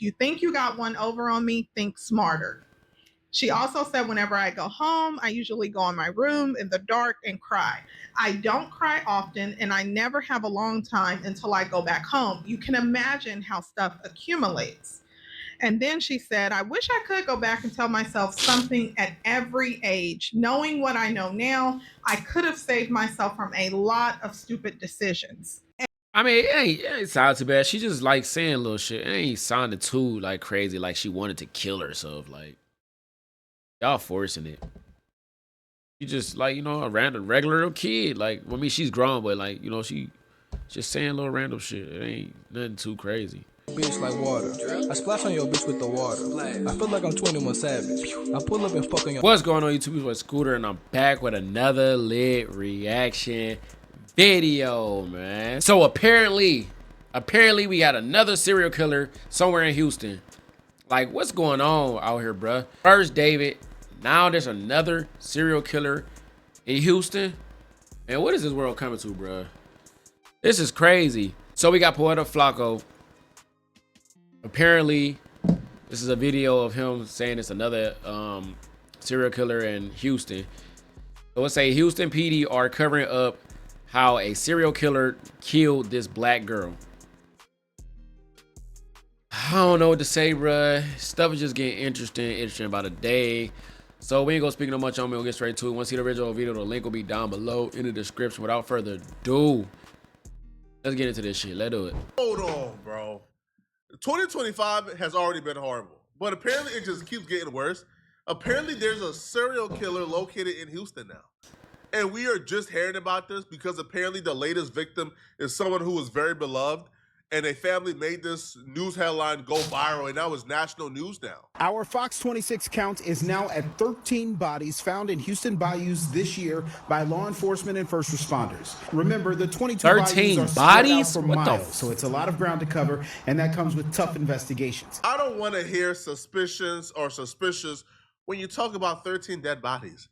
you think you got one over on me, think smarter. She also said, whenever I go home, I usually go in my room in the dark and cry. I don't cry often, and I never have a long time until I go back home. You can imagine how stuff accumulates. And then she said, I wish I could go back and tell myself something at every age. Knowing what I know now, I could have saved myself from a lot of stupid decisions. I mean, it ain't sound too bad. She just like saying little shit. It ain't sounded too like crazy, like she wanted to kill herself. Like y'all forcing it. She just like, you know, a random regular little kid. Like, I mean, she's grown, but like, you know, she just saying little random shit. It ain't nothing too crazy. Bitch like water. I splash on your bitch with the water. I feel like I'm 21 Savage. I pull up and fuck on your. What's going on, YouTube? It's with Scooter, and I'm back with another lit reaction video, man. So apparently we got another serial killer somewhere in Houston. Like, what's going on out here, bruh? First David, now there's another serial killer in Houston. Man, what is this world coming to, bruh? This is crazy. So we got Poeta Flacco. Apparently, this is a video of him saying it's another serial killer in Houston. So let's say Houston PD are covering up how a serial killer killed this black girl. I don't know what to say, bruh. Stuff is just getting interesting by the day. So we ain't gonna speak no much on me. We'll get straight to it. Want to see the original video? The link will be down below in the description. Without further ado, let's get into this shit. Let's do it. Hold on, bro. 2025 has already been horrible, but apparently it just keeps getting worse. Apparently there's a serial killer located in Houston now. And we are just hearing about this because apparently the latest victim is someone who was very beloved, and a family made this news headline go viral, and now it's national news now. Our Fox 26 count is now at 13 bodies found in Houston bayous this year by law enforcement and first responders. Remember, the 22 bayous are spread out for miles, so it's a lot of ground to cover, and that comes with tough investigations. I don't want to hear suspicions or suspicious when you talk about 13 dead bodies.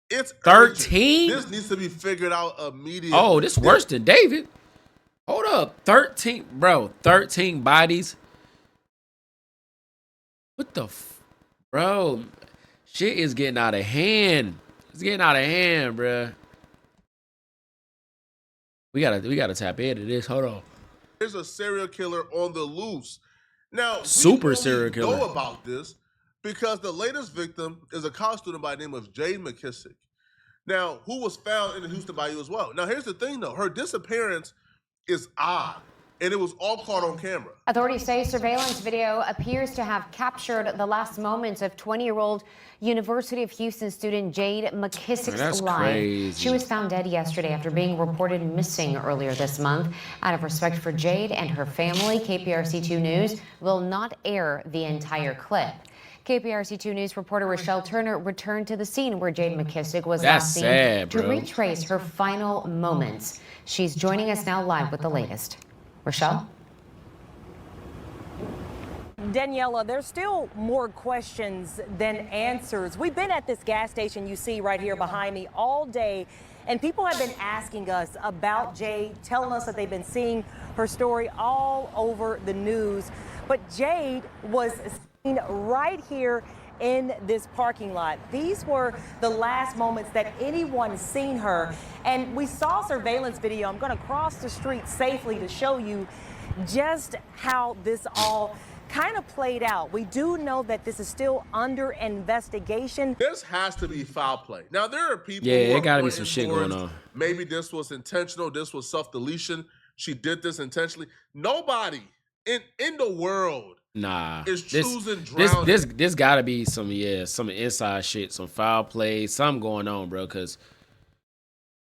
It's 13? This needs to be figured out immediately. Oh, this worse than David. Hold up. 13, bro. 13 bodies. What the bro? Shit is getting out of hand. It's getting out of hand, bro. We gotta tap into this. Hold on. There's a serial killer on the loose. Now, super serial killer. Know about this because the latest victim is a college student by the name of Jade McKissick. Now, who was found in the Houston Bayou as well. Now, here's the thing, though. Her disappearance is odd, and it was all caught on camera. Authorities say surveillance video appears to have captured the last moments of 20-year-old University of Houston student Jade McKissick's life. Crazy. She was found dead yesterday after being reported missing earlier this month. Out of respect for Jade and her family, KPRC2 News will not air the entire clip. KPRC2 News reporter Rochelle Turner returned to the scene where Jade McKissick was last seen to retrace her final moments. She's joining us now live with the latest. Rochelle? Daniela, there's still more questions than answers. We've been at this gas station you see right here behind me all day, and people have been asking us about Jade, telling us that they've been seeing her story all over the news. But Jade was seen right here in this parking lot. These were the last moments that anyone seen her. And we saw surveillance video. I'm going to cross the street safely to show you just how this all kind of played out. We do know that this is still under investigation. This has to be foul play. Now, there are people who there gotta be some shit going on. Maybe this was intentional. This was self-deletion. She did this intentionally. Nobody in the world is choosing drowning. This gotta be some inside shit, some foul play, something going on, bro. Cause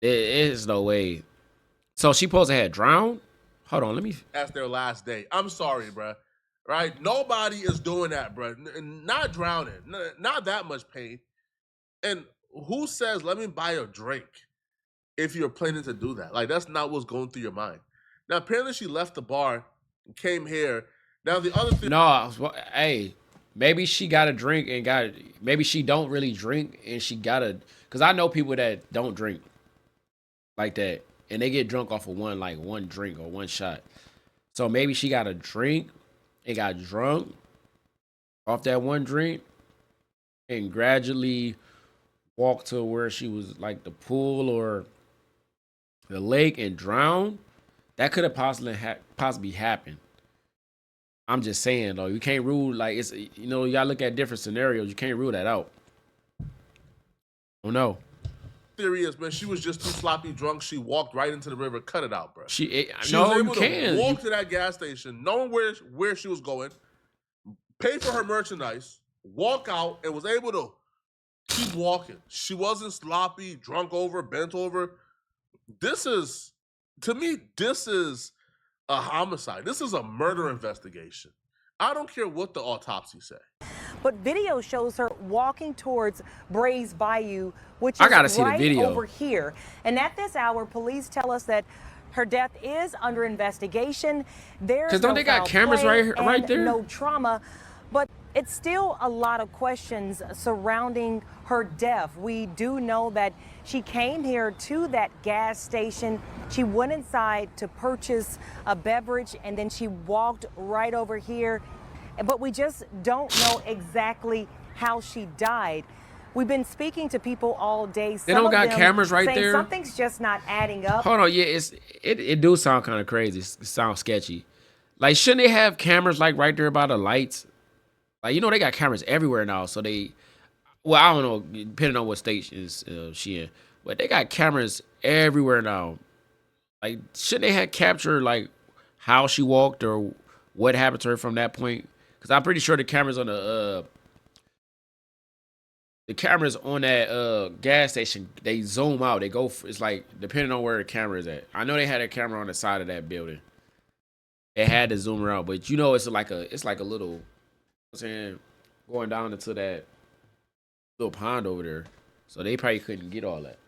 there's no way. So she supposed to have drowned. Hold on, let me. That's their last day. I'm sorry, bro. Right? Nobody is doing that, bro. Not drowning, not that much pain. And who says let me buy a drink if you're planning to do that? Like that's not what's going through your mind. Now apparently she left the bar, came here. Now the other thing. No, hey, maybe she got a drink and maybe she don't really drink and she got a, because I know people that don't drink like that and they get drunk off of one drink or one shot. So maybe she got a drink and got drunk off that one drink and gradually walked to where she was like the pool or the lake and drowned, that could have possibly happened. I'm just saying though, you can't rule like it's you know, you gotta look at different scenarios. You can't rule that out. Oh no. Theory is, man, she was just too sloppy drunk. She walked right into the river. Cut it out, bro. She was no, you able to can. walk to that gas station, knowing where she was going, pay for her merchandise, walk out, and was able to keep walking. She wasn't sloppy, drunk over, bent over. This is, to me, this is a homicide. This is a murder investigation. I don't care what the autopsy say. But video shows her walking towards Brays Bayou, which I gotta is see the right video. over here. And at this hour, police tell us that her death is under investigation. There's Because don't no they got foul cameras play right and there? no trauma. But it's still a lot of questions surrounding her death. We do know that she came here to that gas station. She went inside to purchase a beverage, and then she walked right over here. But we just don't know exactly how she died. We've been speaking to people all day. They don't Some of got them cameras right saying there? something's just not adding up. Hold on, yeah, it do sound kind of crazy. It sounds sketchy. Like, shouldn't they have cameras like right there by the lights? Like, you know, they got cameras everywhere now. So well, I don't know, depending on what state is she in, but they got cameras everywhere now. Like, shouldn't they have captured like how she walked or what happened to her from that point? Because I'm pretty sure the cameras on that gas station, they zoom out. They go. It's like depending on where the camera is at. I know they had a camera on the side of that building. It had to zoom around, but you know, it's like a little. You know what I'm saying, going down into that little pond over there, so they probably couldn't get all that.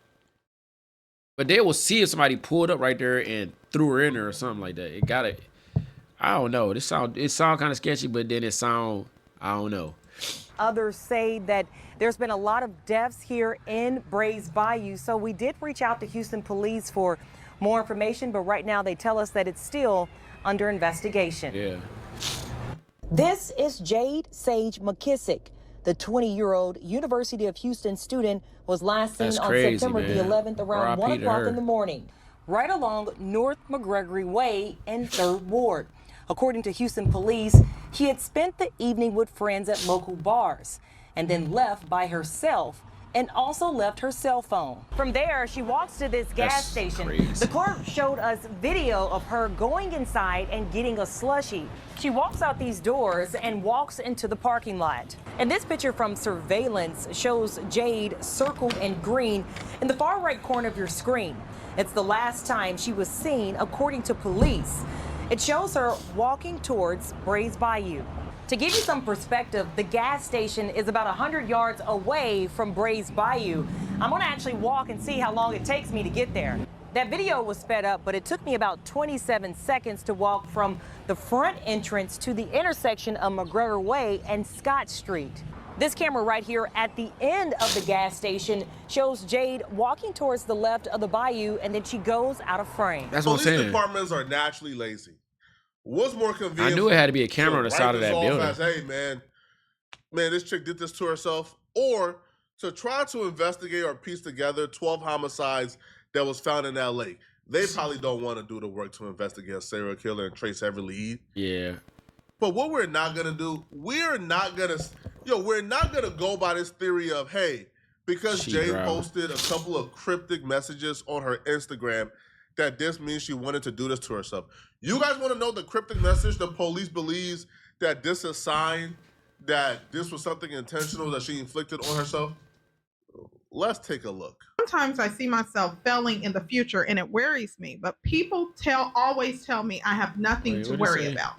But they will see if somebody pulled up right there and threw her in there or something like that. It got it. I don't know. It sound kind of sketchy, but then I don't know. Others say that there's been a lot of deaths here in Brays Bayou. So we did reach out to Houston Police for more information, but right now they tell us that it's still under investigation. Yeah. This is Jade Sage McKissick. The 20-year-old University of Houston student was last seen That's on crazy, September the man. 11th around RIP 1 to o'clock her. in the morning, right along North McGregory Way in 3rd Ward. According to Houston police, she had spent the evening with friends at local bars and then left by herself and also left her cell phone. From there, she walks to this gas That's station. crazy. The clerk showed us video of her going inside and getting a slushie. She walks out these doors and walks into the parking lot. And this picture from surveillance shows Jade circled in green in the far right corner of your screen. It's the last time she was seen, according to police. It shows her walking towards Brays Bayou. To give you some perspective, the gas station is about 100 yards away from Brays Bayou. I'm gonna actually walk and see how long it takes me to get there. That video was sped up, but it took me about 27 seconds to walk from the front entrance to the intersection of McGregor Way and Scott Street. This camera right here at the end of the gas station shows Jade walking towards the left of the bayou, and then she goes out of frame. That's what I'm Police saying. departments are naturally lazy. What's more convenient? I knew it had to be a camera on the write side of this that off building. as, hey, man, this chick did this to herself, or to try to investigate or piece together 12 homicides that was found in that lake. They probably don't want to do the work to investigate a serial killer and trace every lead. Yeah. But what we're not gonna do, we're not gonna go by this theory of, hey, because She Jade drowned. posted a couple of cryptic messages on her Instagram, that this means she wanted to do this to herself. You guys want to know the cryptic message the police believes that this is a sign that this was something intentional that she inflicted on herself? Let's take a look. Sometimes I see myself failing in the future and it worries me, but people always tell me I have nothing Wait, to what'd it worry say? about.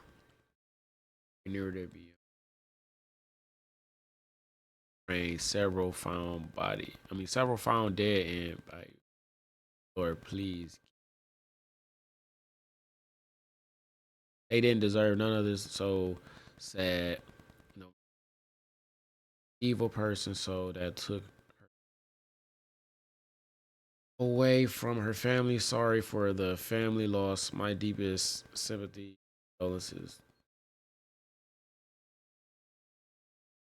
Near there be several found dead and like, Lord, please. They didn't deserve none of this. So sad, evil person. So that took her away from her family. Sorry for the family loss. My deepest sympathy, condolences.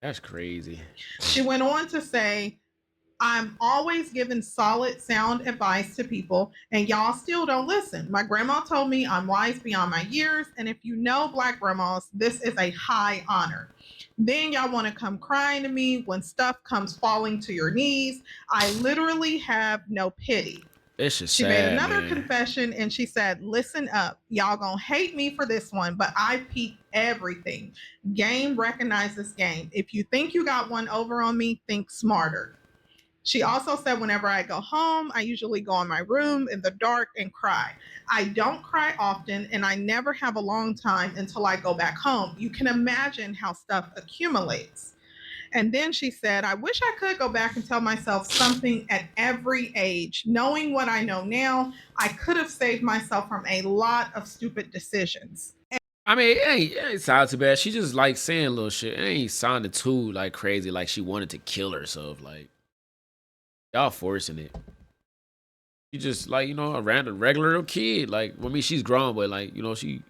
That's crazy. She went on to say, I'm always giving solid, sound advice to people, and y'all still don't listen. My grandma told me I'm wise beyond my years, and if you know Black grandmas, this is a high honor. Then y'all want to come crying to me when stuff comes falling to your knees. I literally have no pity. It's just She sad, made another man. confession and she said, listen up. Y'all gonna hate me for this one, but I peep everything. Game recognizes game. If you think you got one over on me, think smarter. She also said, whenever I go home, I usually go in my room in the dark and cry. I don't cry often, and I never have a long time until I go back home. You can imagine how stuff accumulates. And then she said, I wish I could go back and tell myself something at every age. Knowing what I know now, I could have saved myself from a lot of stupid decisions. I mean, it ain't sound too bad. She just like saying little shit. It ain't sounded too like crazy, like she wanted to kill herself. Like, y'all forcing it. She just like, you know, a random regular little kid. Like, I mean, she's grown, but like, you know, she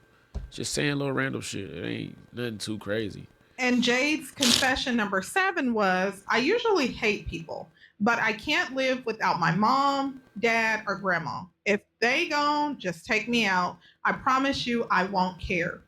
just saying little random shit. It ain't nothing too crazy. And Jade's confession number 7 was, I usually hate people, but I can't live without my mom, dad, or grandma. If they gone, just take me out. I promise you I won't care.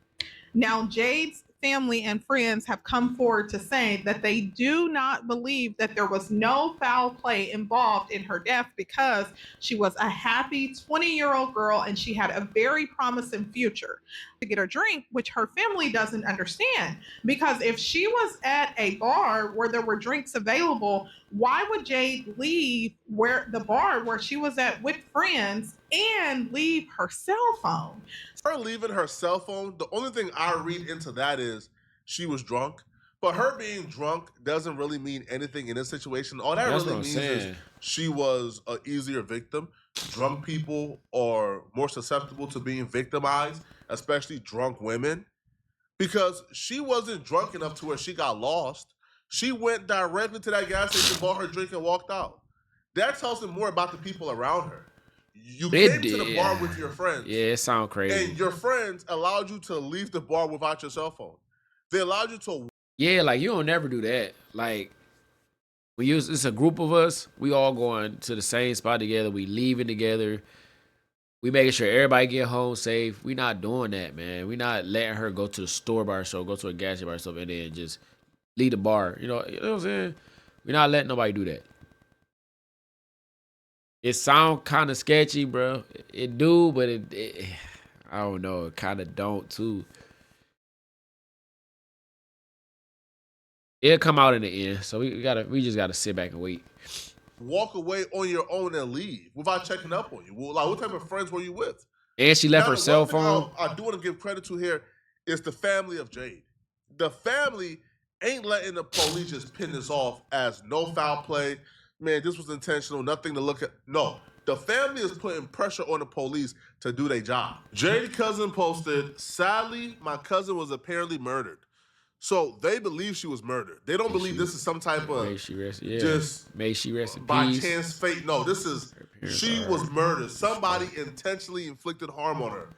Now, Jade's family and friends have come forward to say that they do not believe that there was no foul play involved in her death because she was a happy 20-year-old girl and she had a very promising future to get her drink, which her family doesn't understand. Because if she was at a bar where there were drinks available, why would Jade leave the bar where she was at with friends and leave her cell phone? Her leaving her cell phone, the only thing I read into that is she was drunk. But her being drunk doesn't really mean anything in this situation. All that That's really what I'm means saying. is she was an easier victim. Drunk people are more susceptible to being victimized, especially drunk women, because she wasn't drunk enough to where she got lost. She went directly to that gas station, bought her drink, and walked out. That tells them more about the people around her. You It came to the did. bar with your friends. Yeah, it sound crazy. And your friends allowed you to leave the bar without your cell phone. They allowed you to. Yeah, like you don't never do that. Like it's a group of us, we all going to the same spot together, we leaving together. We making sure everybody get home safe. We not doing that, man. We not letting her go to the store by herself, go to a gas station by herself, and then just leave the bar. You know what I'm saying? We not letting nobody do that. It sound kind of sketchy, bro. It do, but it I don't know. It kind of don't too. It'll come out in the end, so we just gotta sit back and wait. Walk away on your own and leave without checking up on you. Well, like, what type of friends were you with? And she left Now, her the cell one thing phone. I do want to give credit to here is the family of Jade. The family ain't letting the police just pin this off as no foul play. Man, this was intentional, nothing to look at. No, the family is putting pressure on the police to do their job. Jade's cousin posted, sadly, my cousin was apparently murdered. So they believe she was murdered. They don't believe this is some type of May she rest in by peace. chance fate. No, this is she was murdered. Somebody intentionally inflicted harm on her.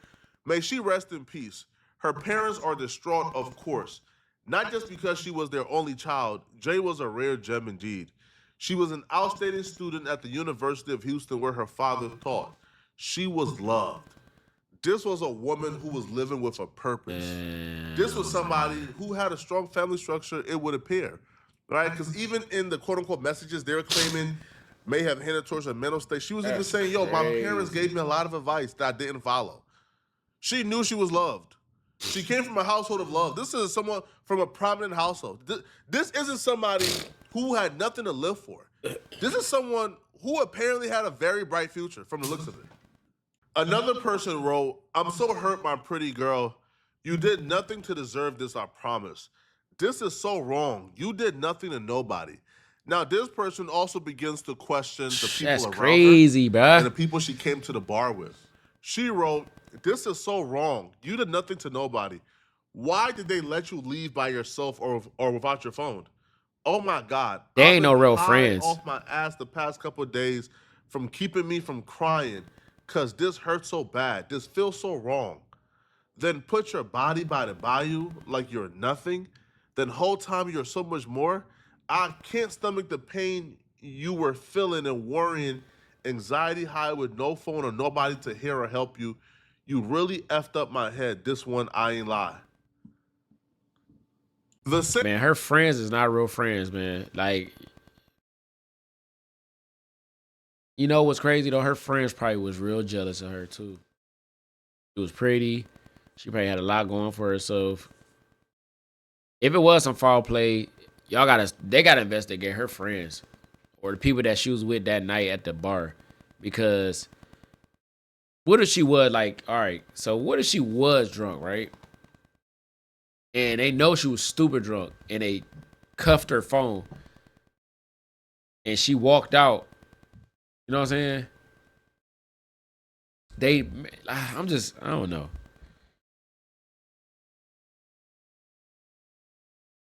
May she rest in peace. Her parents are distraught, of course. Not just because she was their only child. Jay was a rare gem indeed. She was an outstanding student at the University of Houston where her father taught. She was loved. This was a woman who was living with a purpose. This was somebody who had a strong family structure, it would appear, right? Because even in the quote-unquote messages they were claiming may have hinted towards a mental state, she was even saying, yo, my parents gave me a lot of advice that I didn't follow. She knew she was loved. She came from a household of love. This is someone from a prominent household. This isn't somebody who had nothing to live for. This is someone who apparently had a very bright future from the looks of it. Another person wrote, I'm so hurt, my pretty girl. You did nothing to deserve this, I promise. This is so wrong. You did nothing to nobody. Now, this person also begins to question the people That's around crazy, her bruh. and the people she came to the bar with. She wrote, this is so wrong. You did nothing to nobody. Why did they let you leave by yourself or without your phone? Oh my God. They ain't I've no been real high friends. off my ass the past couple of days from keeping me from crying because this hurts so bad. This feels so wrong. Then put your body by the bayou like you're nothing. then whole time you're so much more. I can't stomach the pain you were feeling and worrying, anxiety high with no phone or nobody to hear or help you. You really effed up my head. This one, I ain't lie. Man, her friends is not real friends, man. Like, you know what's crazy though? Her friends probably was real jealous of her too. She was pretty. She probably had a lot going for herself. If it was some foul play, they gotta investigate her friends or the people that she was with that night at the bar. Because what if she was like, all right, so what if she was drunk, right? And they know she was stupid drunk and they cuffed her phone and she walked out. You know what I'm saying? I don't know.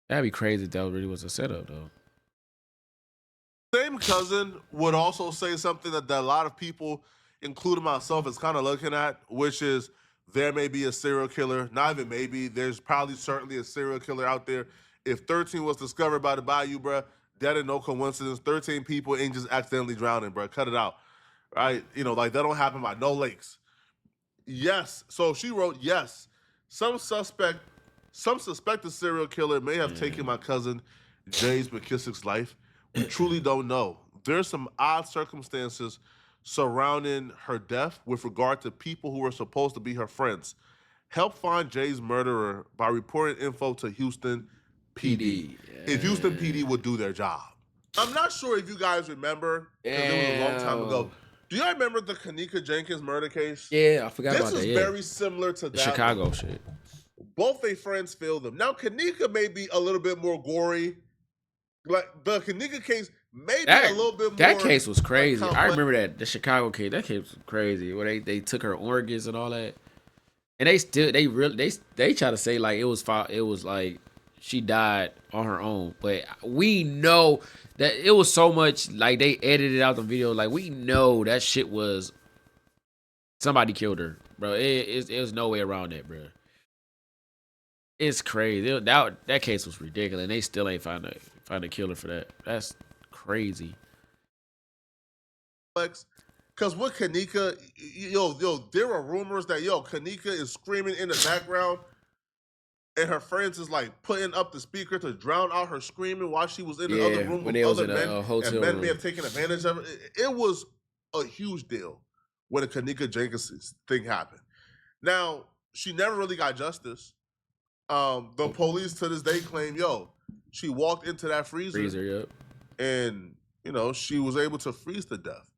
That'd be crazy if that really was a setup, though. Same cousin would also say something that a lot of people, including myself, is kind of looking at, which is there may be a serial killer. Not even maybe. There's probably certainly a serial killer out there. If 13 was discovered by the bayou, bruh, that ain't no coincidence. 13 people ain't just accidentally drowning, bruh. Cut it out. Right? You know, like that don't happen by no lakes. Yes. So she wrote, yes, some suspected serial killer may have taken my cousin Jay's McKissick's life. We truly don't know. There's some odd circumstances surrounding her death with regard to people who were supposed to be her friends. Help find Jay's murderer by reporting info to Houston PD. If Houston PD would do their job. I'm not sure if you guys remember, because it was a long time ago. Do you remember the Kenneka Jenkins murder case? Yeah, I forgot about that. This is very similar to the that Chicago shit. Both their friends filmed them. Now, Kenneka may be a little bit more gory. Like, the Kenneka case may be a little bit more... That case was crazy. I remember that. The Chicago case. That case was crazy. Where they took her organs and all that. And they try to say, like, it was like she died on her own. But we know that it was so much, like, they edited out the video. Like, we know that shit was... Somebody killed her, bro. It was no way around that, bro. It's crazy. That case was ridiculous, and they still ain't find a killer for that. That's crazy. Because with Kenneka, there were rumors that Kenneka is screaming in the background, and her friends is like putting up the speaker to drown out her screaming while she was in the other room with other men, and men may have taken advantage of it. It was a huge deal when the Kenneka Jenkins thing happened. Now, she never really got justice. The police to this day claim, she walked into that freezer, and she was able to freeze to death.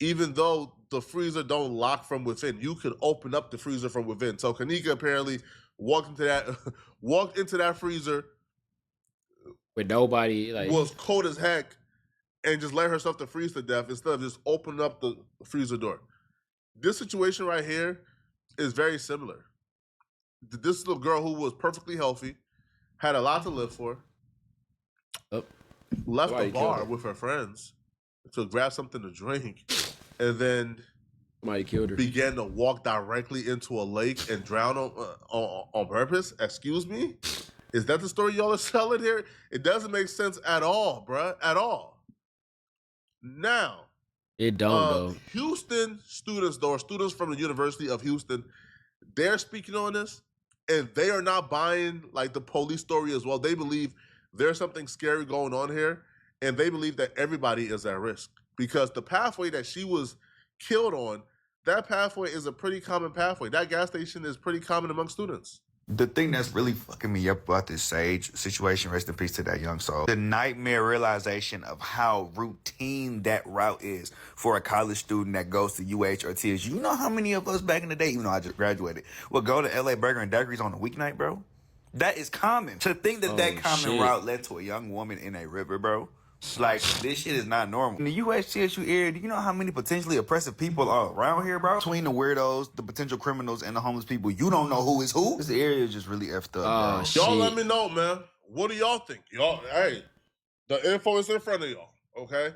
Even though the freezer don't lock from within, you could open up the freezer from within. So Kenneka apparently walked into that freezer with nobody, like, was cold as heck, and just let herself to freeze to death instead of just opening up the freezer door. This situation right here is very similar. This little girl who was perfectly healthy, had a lot to live for, left the bar with her friends to grab something to drink, and then began to walk directly into a lake and drown on purpose. Excuse me? Is that the story y'all are selling here? It doesn't make sense at all, bruh. At all. Now, it don't though. Houston students, though, students from the University of Houston, they're speaking on this, and they are not buying like the police story as well. They believe there's something scary going on here, and they believe that everybody is at risk because the pathway that she was killed on, that pathway is a pretty common pathway. That gas station is pretty common among students. The thing that's really fucking me up about this Sage situation, rest in peace to that young soul, the nightmare realization of how routine that route is for a college student that goes to UH or TSU. You know how many of us back in the day, even though I just graduated, would go to LA Burger and Daiquiris on a weeknight, bro? That is common. To think that common route led to a young woman in a river, bro. Like, this shit is not normal. In the UH TSU area, do you know how many potentially oppressive people are around here, bro? Between the weirdos, the potential criminals, and the homeless people, you don't know who is who. This area is just really effed up, bro. Y'all let me know, man. What do y'all think? Y'all, hey, the info is in front of y'all, okay?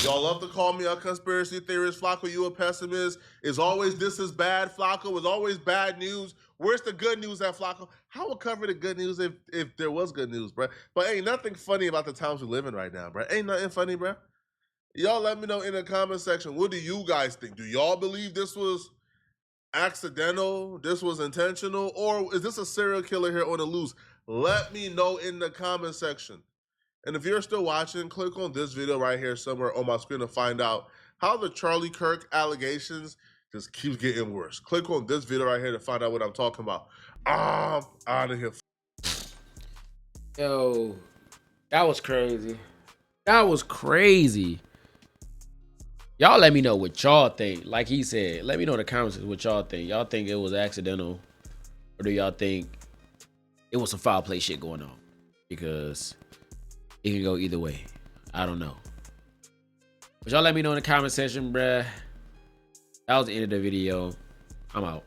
Y'all love to call me a conspiracy theorist. Flacco, you a pessimist. Is always this is bad. Flacco is always bad news. Where's the good news at Flacco? How would cover the good news if there was good news, bro? But ain't nothing funny about the times we live in right now, bro. Ain't nothing funny, bro. Y'all let me know in the comment section. What do you guys think? Do y'all believe this was accidental? This was intentional? Or is this a serial killer here on the loose? Let me know in the comment section. And if you're still watching, click on this video right here somewhere on my screen to find out how the Charlie Kirk allegations just keeps getting worse. Click on this video right here to find out what I'm talking about. I'm out of here. Yo, that was crazy. That was crazy. Y'all let me know what y'all think. Like he said, let me know in the comments what y'all think. Y'all think it was accidental? Or do y'all think it was some foul play shit going on? Because it can go either way. I don't know. But y'all let me know in the comment section, bruh. That was the end of the video. I'm out.